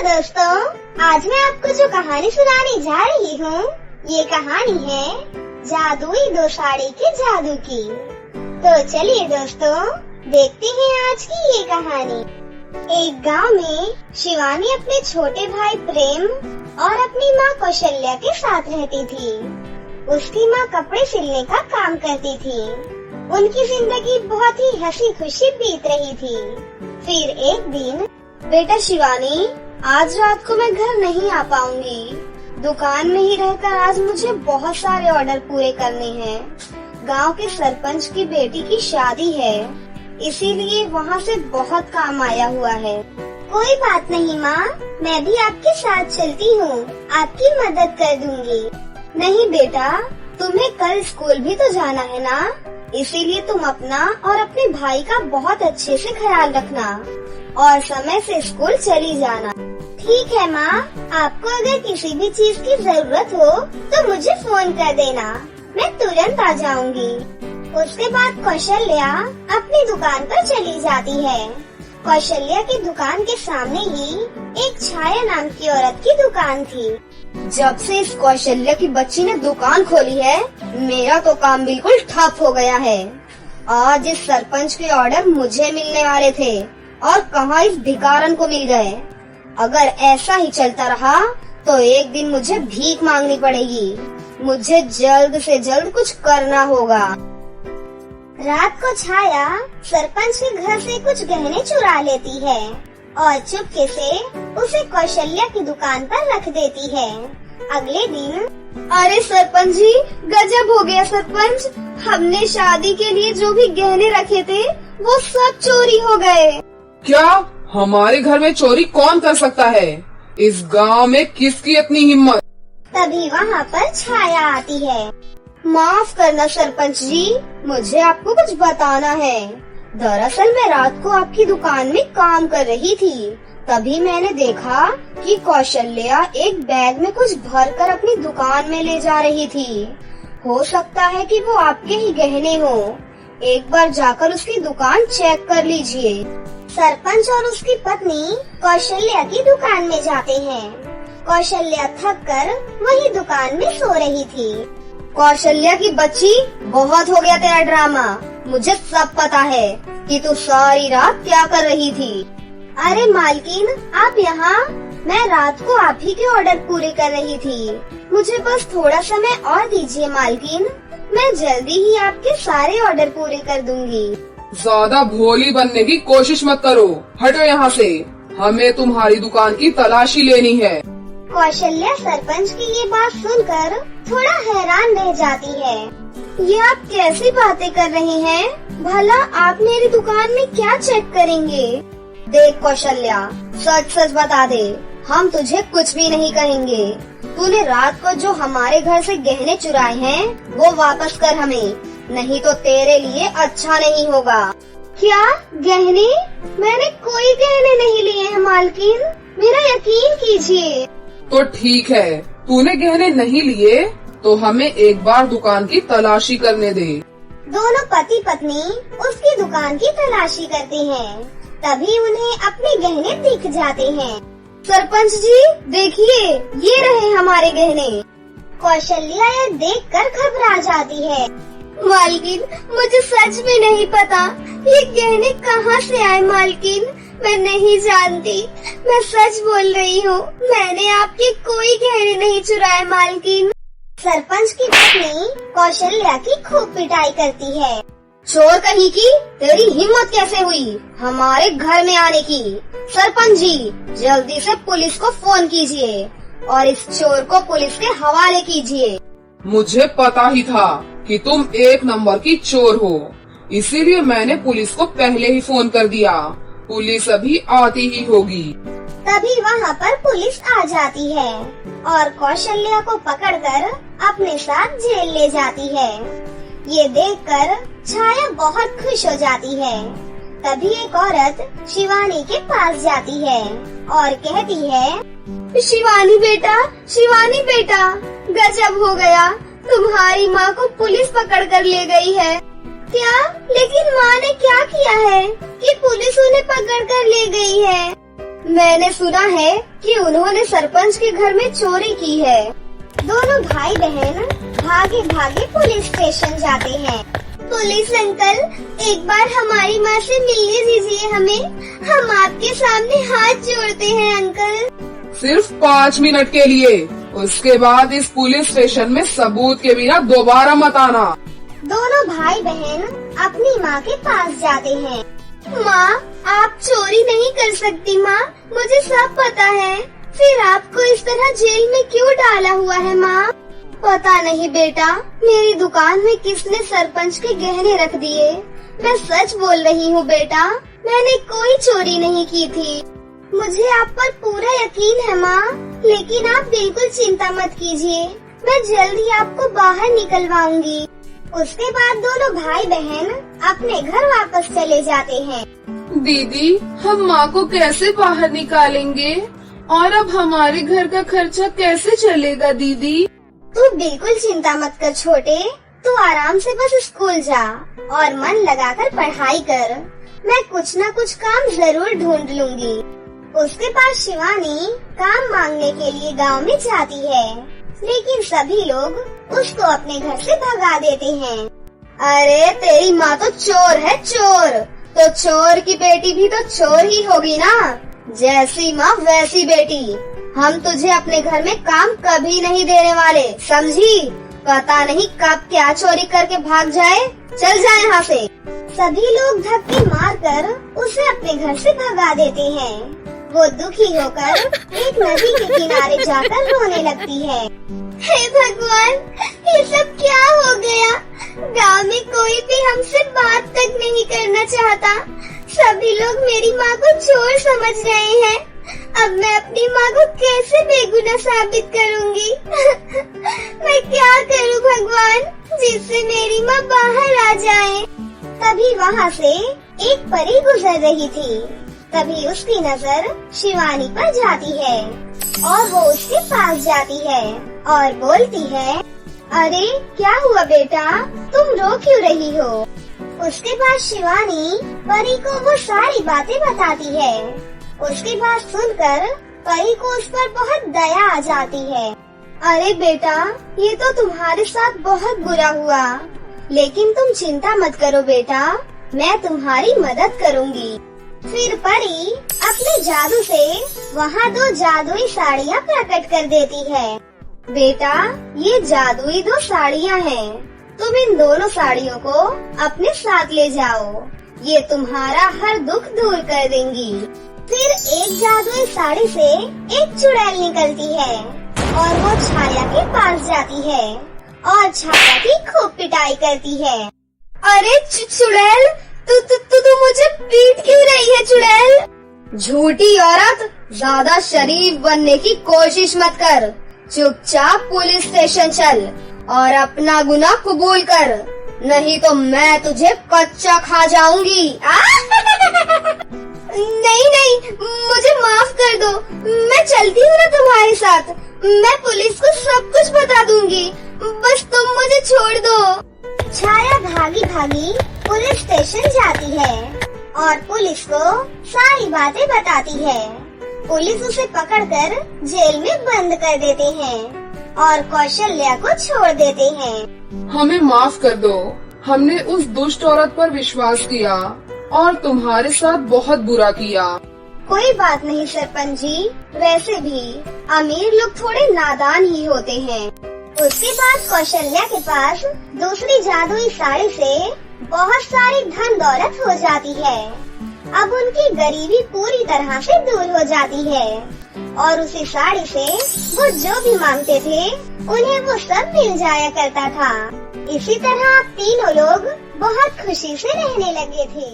दोस्तों, आज मैं आपको जो कहानी सुनाने जा रही हूँ, ये कहानी है जादुई दो साड़ी के जादू की। तो चलिए दोस्तों, देखते हैं आज की ये कहानी। एक गांव में शिवानी अपने छोटे भाई प्रेम और अपनी माँ कौशल्या के साथ रहती थी। उसकी माँ कपड़े सिलने का काम करती थी। उनकी जिंदगी बहुत ही हंसी खुशी बीत रही थी। फिर एक दिन, बेटा शिवानी, आज रात को मैं घर नहीं आ पाऊंगी। दुकान में ही रहकर आज मुझे बहुत सारे ऑर्डर पूरे करने हैं। गांव के सरपंच की बेटी की शादी है, इसीलिए वहाँ से बहुत काम आया हुआ है। कोई बात नहीं माँ, मैं भी आपके साथ चलती हूँ, आपकी मदद कर दूंगी। नहीं बेटा, तुम्हें कल स्कूल भी तो जाना है ना, इसीलिए तुम अपना और अपने भाई का बहुत अच्छे से ख्याल रखना और समय से स्कूल चली जाना। ठीक है माँ, आपको अगर किसी भी चीज की जरूरत हो तो मुझे फोन कर देना, मैं तुरंत आ जाऊंगी। उसके बाद कौशल्या अपनी दुकान पर चली जाती है। कौशल्या की दुकान के सामने ही एक छाया नाम की औरत की दुकान थी। जब से इस कौशल्या की बच्ची ने दुकान खोली है, मेरा तो काम बिल्कुल ठप हो गया है। आज इस सरपंच के ऑर्डर मुझे मिलने वाले थे और कहाँ इस भिखारन को मिल गए। अगर ऐसा ही चलता रहा तो एक दिन मुझे भीख मांगनी पड़ेगी। मुझे जल्द से जल्द कुछ करना होगा। रात को छाया सरपंच के घर से कुछ गहने चुरा लेती है और चुपके से उसे कौशल्या की दुकान पर रख देती है। अगले दिन, अरे सरपंच जी, गजब हो गया सरपंच, हमने शादी के लिए जो भी गहने रखे थे वो सब चोरी हो गए। क्या? हमारे घर में चोरी कौन कर सकता है? इस गांव में किसकी इतनी हिम्मत? तभी वहाँ पर छाया आती है। माफ करना सरपंच जी, मुझे आपको कुछ बताना है। दरअसल मैं रात को आपकी दुकान में काम कर रही थी, तभी मैंने देखा कि कौशल्या एक बैग में कुछ भरकर अपनी दुकान में ले जा रही थी। हो सकता है कि वो आपके ही गहने हो। एक बार जाकर उसकी दुकान चेक कर लीजिए। सरपंच और उसकी पत्नी कौशल्या की दुकान में जाते हैं। कौशल्या थक कर वही दुकान में सो रही थी। कौशल्या की बच्ची, बहुत हो गया तेरा ड्रामा। मुझे सब पता है कि तू सारी रात क्या कर रही थी। अरे मालकिन, आप यहाँ? मैं रात को आप ही के ऑर्डर पूरे कर रही थी। मुझे बस थोड़ा समय और दीजिए मालकिन, मैं जल्दी ही आपके सारे ऑर्डर पूरे कर दूंगी। ज्यादा भोली बनने की कोशिश मत करो, हटो यहाँ से। हमें तुम्हारी दुकान की तलाशी लेनी है। कौशल्या सरपंच की ये बात सुनकर थोड़ा हैरान रह जाती है। ये आप कैसी बातें कर रहे हैं? भला आप मेरी दुकान में क्या चेक करेंगे? देख कौशल्या, सच सच बता दे, हम तुझे कुछ भी नहीं कहेंगे। तूने रात को जो हमारे घर से गहने चुराए हैं वो वापस कर हमें, नहीं तो तेरे लिए अच्छा नहीं होगा। क्या गहने? मैंने कोई गहने नहीं लिए हैं मालकिन, मेरा यकीन कीजिए। तो ठीक है, तूने गहने नहीं लिए तो हमें एक बार दुकान की तलाशी करने दे। दोनों पति पत्नी उसकी दुकान की तलाशी करते हैं। तभी उन्हें अपने गहने दिख जाते हैं। सरपंच जी देखिए, ये रहे हमारे गहने। कौशल्या यह देखकर घबरा जाती है। मालकिन, मुझे सच में नहीं पता ये गहने कहाँ से आए मालकिन, मैं नहीं जानती। मैं सच बोल रही हूँ, मैंने आपके कोई गहने नहीं चुराए मालकिन। सरपंच की पत्नी कौशल्या की खूब पिटाई करती है। चोर कहीं की, तेरी हिम्मत कैसे हुई हमारे घर में आने की? सरपंच जी, जल्दी से पुलिस को फोन कीजिए और इस चोर को पुलिस के हवाले कीजिए। मुझे पता ही था कि तुम एक नंबर की चोर हो, इसीलिए मैंने पुलिस को पहले ही फोन कर दिया। पुलिस अभी आती ही होगी। तभी वहाँ पर पुलिस आ जाती है और कौशल्या को पकड़कर अपने साथ जेल ले जाती है। ये देखकर छाया बहुत खुश हो जाती है। तभी एक औरत शिवानी के पास जाती है और कहती है, शिवानी बेटा, गजब हो गया, तुम्हारी माँ को पुलिस पकड़ कर ले गई है। क्या? लेकिन माँ ने क्या किया है कि पुलिस उन्हें पकड़ कर ले गई है? मैंने सुना है कि उन्होंने सरपंच के घर में चोरी की है। दोनों भाई बहन भागे भागे पुलिस स्टेशन जाते हैं। पुलिस अंकल, एक बार हमारी माँ से मिलने दीजिए हमें, हम आपके सामने हाथ जोड़ते हैं अंकल। सिर्फ 5 मिनट के लिए, उसके बाद इस पुलिस स्टेशन में सबूत के बिना दोबारा मत आना। दोनों भाई बहन अपनी माँ के पास जाते हैं। माँ, आप चोरी नहीं कर सकती माँ, मुझे सब पता है। फिर आपको इस तरह जेल में क्यों डाला हुआ है माँ? पता नहीं बेटा, मेरी दुकान में किसने सरपंच के गहने रख दिए। मैं सच बोल रही हूँ बेटा, मैंने कोई चोरी नहीं की थी। मुझे आप पर पूरा यकीन है माँ, लेकिन आप बिल्कुल चिंता मत कीजिए, मैं जल्दी आपको बाहर निकलवाऊंगी। उसके बाद दोनों भाई बहन अपने घर वापस चले जाते हैं। दीदी, हम माँ को कैसे बाहर निकालेंगे और अब हमारे घर का खर्चा कैसे चलेगा दीदी? तू बिल्कुल चिंता मत कर छोटे, तू आराम से बस स्कूल जा और मन लगाकर पढ़ाई कर। मैं कुछ न कुछ काम जरूर ढूंढ लूंगी। उसके बाद शिवानी काम मांगने के लिए गांव में जाती है, लेकिन सभी लोग उसको अपने घर से भगा देते हैं। अरे तेरी माँ तो चोर है चोर, तो चोर की बेटी भी तो चोर ही होगी ना। जैसी माँ वैसी बेटी, हम तुझे अपने घर में काम कभी नहीं देने वाले, समझी? पता नहीं कब क्या चोरी करके भाग जाए, चल जाए यहाँ से। सभी लोग धक्के मारकर उसे अपने घर से भगा देते हैं। वो दुखी होकर एक नदी के किनारे जाकर रोने लगती है। हे भगवान, ये सब क्या हो गया? गांव में कोई भी हमसे बात तक नहीं करना चाहता। सभी लोग मेरी माँ को चोर समझ रहे हैं। अब मैं अपनी माँ को कैसे बेगुनाह साबित करूँगी? मैं क्या करूँ भगवान, जिससे मेरी माँ बाहर आ जाए। तभी वहाँ से एक परी गुजर रही थी। तभी उसकी नजर शिवानी पर जाती है और वो उसके पास जाती है और बोलती है, अरे क्या हुआ बेटा, तुम रो क्यों रही हो? उसके बाद शिवानी परी को वो सारी बातें बताती है। उसकी बात सुनकर परी को उस पर बहुत दया आ जाती है। अरे बेटा, ये तो तुम्हारे साथ बहुत बुरा हुआ, लेकिन तुम चिंता मत करो बेटा, मैं तुम्हारी मदद करूँगी। फिर परी अपने जादू से वहाँ 2 जादुई साड़ियाँ प्रकट कर देती है। बेटा, ये जादुई 2 साड़ियाँ हैं, तुम इन दोनों साड़ियों को अपने साथ ले जाओ, ये तुम्हारा हर दुख दूर कर देंगी। फिर एक जादुई साड़ी से एक चुड़ैल निकलती है और वो छाया के पास जाती है और छाया की खूब पिटाई करती है। अरे चुड़ैल, तू मुझे पीट क्यों रही है चुड़ैल? झूठी औरत, ज्यादा शरीफ बनने की कोशिश मत कर, चुपचाप पुलिस स्टेशन चल और अपना गुनाह कबूल कर, नहीं तो मैं तुझे कच्चा खा जाऊंगी। नहीं, मुझे माफ कर दो, मैं चलती हूँ ना तुम्हारे साथ, मैं पुलिस को सब कुछ बता दूंगी, बस तुम मुझे छोड़ दो। छाया भागी भागी पुलिस स्टेशन जाती है और पुलिस को सारी बातें बताती है। पुलिस उसे पकड़कर जेल में बंद कर देते हैं और कौशल्या को छोड़ देते हैं। हमें माफ कर दो, हमने उस दुष्ट औरत पर विश्वास किया और तुम्हारे साथ बहुत बुरा किया। कोई बात नहीं सरपंच जी, वैसे भी अमीर लोग थोड़े नादान ही होते हैं। उसके बाद कौशल्या के पास दूसरी जादुई साड़ी से बहुत सारी धन दौलत हो जाती है। अब उनकी गरीबी पूरी तरह से दूर हो जाती है और उसी साड़ी से वो जो भी मांगते थे उन्हें वो सब मिल जाया करता था। इसी तरह अब तीनों लोग बहुत खुशी से रहने लगे थे।